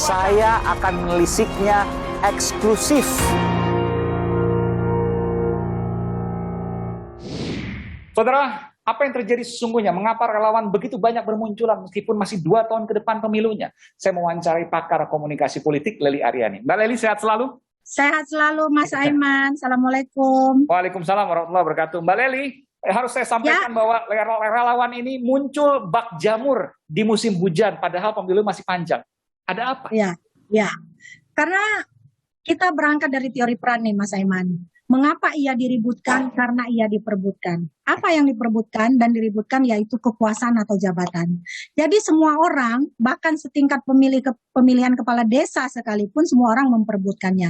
Saya akan menelisiknya eksklusif. Saudara, apa yang terjadi sesungguhnya? Mengapa relawan begitu banyak bermunculan meskipun masih 2 tahun ke depan pemilunya? Saya mewawancari pakar komunikasi politik Lely Aryani. Mbak Lely, sehat selalu? Sehat selalu Mas Aiman. Assalamualaikum. Waalaikumsalam warahmatullahi wabarakatuh. Mbak Lely, harus saya sampaikan bahwa relawan ini muncul bak jamur di musim hujan, padahal pemilu masih panjang. Ada apa? Ya. Karena kita berangkat dari teori peran nih Mas Aiman. Mengapa ia diributkan? Karena ia diperebutkan. Apa yang diperebutkan dan diributkan yaitu kekuasaan atau jabatan. Jadi semua orang, bahkan setingkat pemilihan kepala desa sekalipun, semua orang memperebutkannya.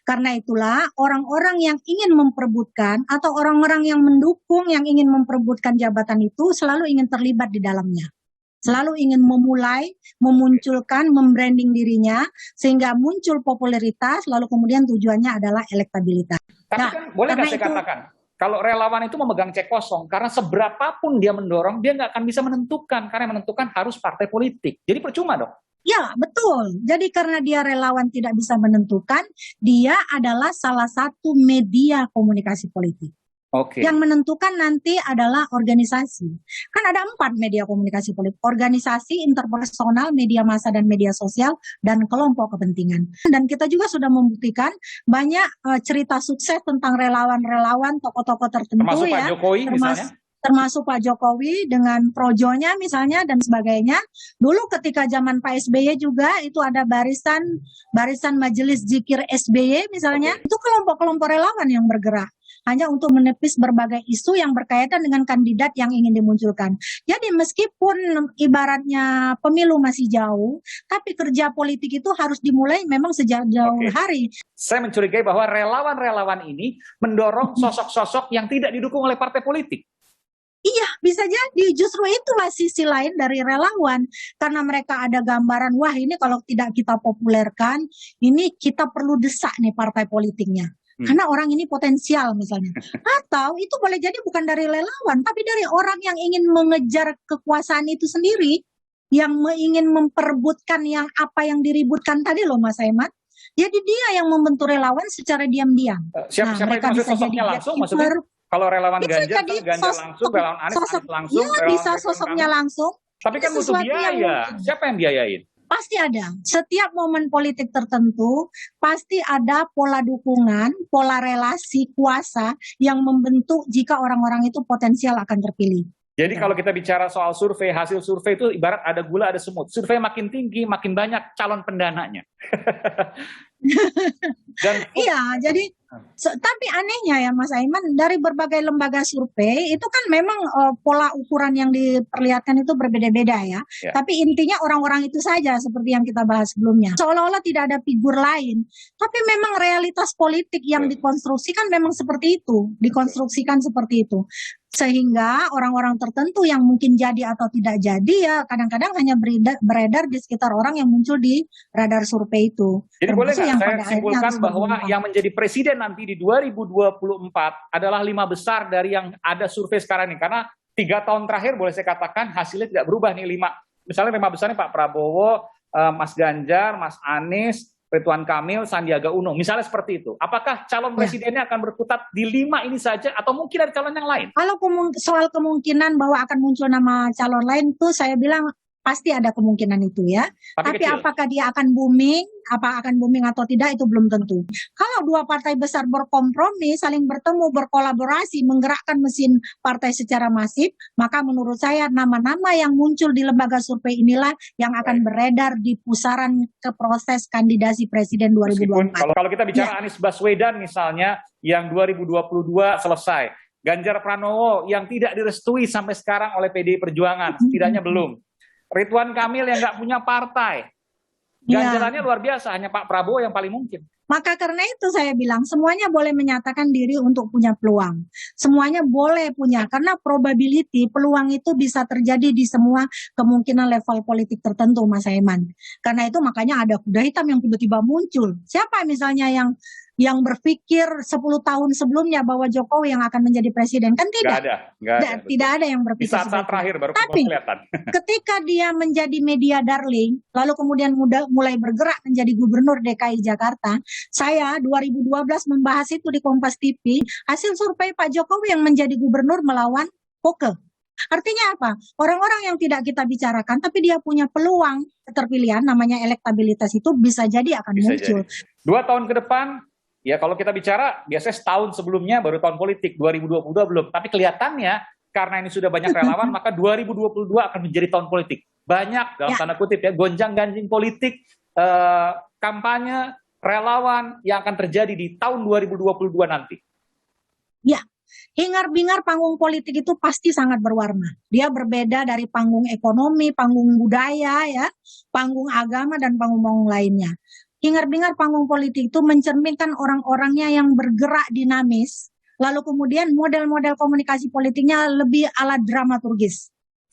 Karena itulah orang-orang yang ingin memperebutkan atau orang-orang yang mendukung yang ingin memperebutkan jabatan itu selalu ingin terlibat di dalamnya. Selalu ingin memulai, memunculkan, membranding dirinya, sehingga muncul popularitas, lalu kemudian tujuannya adalah elektabilitas. Tapi kan boleh nggak saya katakan, kalau relawan itu memegang cek kosong, karena seberapapun dia mendorong, dia nggak akan bisa menentukan, karena yang menentukan harus partai politik. Jadi percuma dong. Ya, betul. Jadi karena dia relawan tidak bisa menentukan, dia adalah salah satu media komunikasi politik. Oke. Yang menentukan nanti adalah organisasi. Kan ada 4 media komunikasi politik. Organisasi, interpersonal, media massa dan media sosial, dan kelompok kepentingan. Dan kita juga sudah membuktikan banyak cerita sukses tentang relawan-relawan, tokoh-tokoh tertentu. Termasuk Pak Jokowi misalnya? Termasuk Pak Jokowi dengan projonya misalnya dan sebagainya. Dulu ketika zaman Pak SBY juga itu ada barisan Majelis Zikir SBY misalnya. Itu kelompok-kelompok relawan yang bergerak hanya untuk menepis berbagai isu yang berkaitan dengan kandidat yang ingin dimunculkan. Jadi meskipun ibaratnya pemilu masih jauh, tapi kerja politik itu harus dimulai memang sejak jauh hari. Saya mencurigai bahwa relawan-relawan ini mendorong sosok-sosok yang tidak didukung oleh partai politik. Iya, bisa jadi. Justru itulah sisi lain dari relawan. Karena mereka ada gambaran, wah ini kalau tidak kita populerkan, ini kita perlu desak nih partai politiknya. Karena orang ini potensial misalnya. Atau itu boleh jadi bukan dari relawan, tapi dari orang yang ingin mengejar kekuasaan itu sendiri. Yang ingin memperebutkan yang apa yang diributkan tadi loh Mas Aiman. Jadi dia yang membentuk relawan secara diam-diam. Siapa itu maksud sosoknya langsung maksudnya? Kalau relawan Ganjar langsung, relawan Anies langsung. Ya bisa sosoknya langsung. Tapi kan butuh biaya. Siapa yang biayain? Pasti ada. Setiap momen politik tertentu, pasti ada pola dukungan, pola relasi kuasa yang membentuk jika orang-orang itu potensial akan terpilih. Jadi kalau kita bicara soal survei, hasil survei itu ibarat ada gula, ada semut. Survei makin tinggi, makin banyak calon pendananya. Iya, jadi tapi anehnya ya Mas Aiman, dari berbagai lembaga survei itu kan memang pola ukuran yang diperlihatkan itu berbeda-beda ya. Tapi intinya orang-orang itu saja seperti yang kita bahas sebelumnya. Seolah-olah tidak ada figur lain. Tapi memang realitas politik yang dikonstruksikan memang seperti itu, dikonstruksikan seperti itu. Sehingga orang-orang tertentu yang mungkin jadi atau tidak jadi ya kadang-kadang hanya beredar di sekitar orang yang muncul di radar survei itu. Jadi boleh nggak saya simpulkan bahwa yang menjadi presiden nanti di 2024 adalah 5 besar dari yang ada survei sekarang ini. Karena 3 tahun terakhir boleh saya katakan hasilnya tidak berubah nih 5. Misalnya 5 besarnya Pak Prabowo, Mas Ganjar, Mas Anies, Ridwan Kamil, Sandiaga Uno, misalnya seperti itu. Apakah calon presidennya akan berkutat di 5 ini saja atau mungkin ada calon yang lain? Kalau soal kemungkinan bahwa akan muncul nama calon lain tuh saya bilang pasti ada kemungkinan itu ya. Tapi apakah dia akan booming, atau tidak itu belum tentu. Kalau 2 partai besar berkompromi, saling bertemu, berkolaborasi, menggerakkan mesin partai secara masif, maka menurut saya nama-nama yang muncul di lembaga survei inilah yang akan beredar di pusaran ke proses kandidasi presiden 2024. Kalau kita bicara Anies Baswedan misalnya yang 2022 selesai, Ganjar Pranowo yang tidak direstui sampai sekarang oleh PDI Perjuangan, setidaknya belum. Ridwan Kamil yang nggak punya partai. Ganjarannya luar biasa, hanya Pak Prabowo yang paling mungkin. Maka karena itu saya bilang semuanya boleh menyatakan diri untuk punya peluang. Semuanya boleh punya, karena probability peluang itu bisa terjadi di semua kemungkinan level politik tertentu Mas Aiman. Karena itu makanya ada kuda hitam yang tiba-tiba muncul. Siapa misalnya yang yang berpikir 10 tahun sebelumnya bahwa Jokowi yang akan menjadi presiden. Kan tidak. Nggak ada. Tidak ada yang berpikir Di saat-saat seperti terakhir baru Tapi kelihatan. ketika dia menjadi media darling, lalu kemudian mulai bergerak menjadi gubernur DKI Jakarta, saya 2012 membahas itu di Kompas TV, hasil survei Pak Jokowi yang menjadi gubernur melawan Koke. Artinya apa? Orang-orang yang tidak kita bicarakan, tapi dia punya peluang keterpilihan, namanya elektabilitas itu bisa jadi akan muncul. 2 tahun ke depan, ya kalau kita bicara, biasanya setahun sebelumnya baru tahun politik, 2022 belum. Tapi kelihatannya, karena ini sudah banyak relawan, maka 2022 akan menjadi tahun politik. Banyak, dalam tanda kutip ya, gonjang-ganjing politik, kampanye, relawan yang akan terjadi di tahun 2022 nanti. Ya. Hingar-bingar panggung politik itu pasti sangat berwarna. Dia berbeda dari panggung ekonomi, panggung budaya, ya, panggung agama, dan panggung-panggung lainnya. Hingar-bingar panggung politik itu mencerminkan orang-orangnya yang bergerak dinamis, lalu kemudian model-model komunikasi politiknya lebih ala dramaturgis.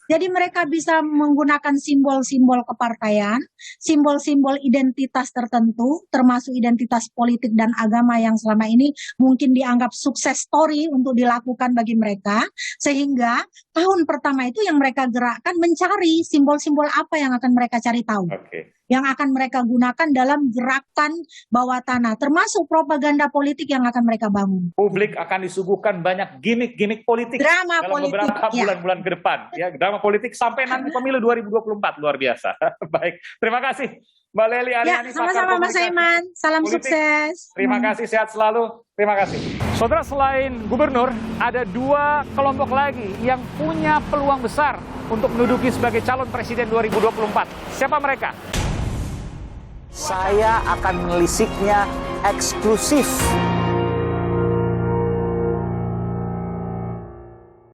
Jadi mereka bisa menggunakan simbol-simbol kepartaian, simbol-simbol identitas tertentu, termasuk identitas politik dan agama yang selama ini mungkin dianggap sukses story untuk dilakukan bagi mereka, sehingga tahun pertama itu yang mereka gerakkan mencari simbol-simbol apa yang akan mereka cari tahu. Yang akan mereka gunakan dalam gerakan bawah tanah, termasuk propaganda politik yang akan mereka bangun. Publik akan disuguhkan banyak gimmick-gimmick politik drama dalam politik, beberapa bulan-bulan ke depan. Ya, drama politik sampai nanti pemilu 2024, luar biasa. Baik, terima kasih Mbak Lely Aryani. Sama-sama Mas Aiman, salam politik. Sukses. Terima kasih, sehat selalu. Terima kasih. Saudara, selain gubernur, ada 2 kelompok lagi yang punya peluang besar untuk menduduki sebagai calon presiden 2024. Siapa mereka? Saya akan menelisiknya eksklusif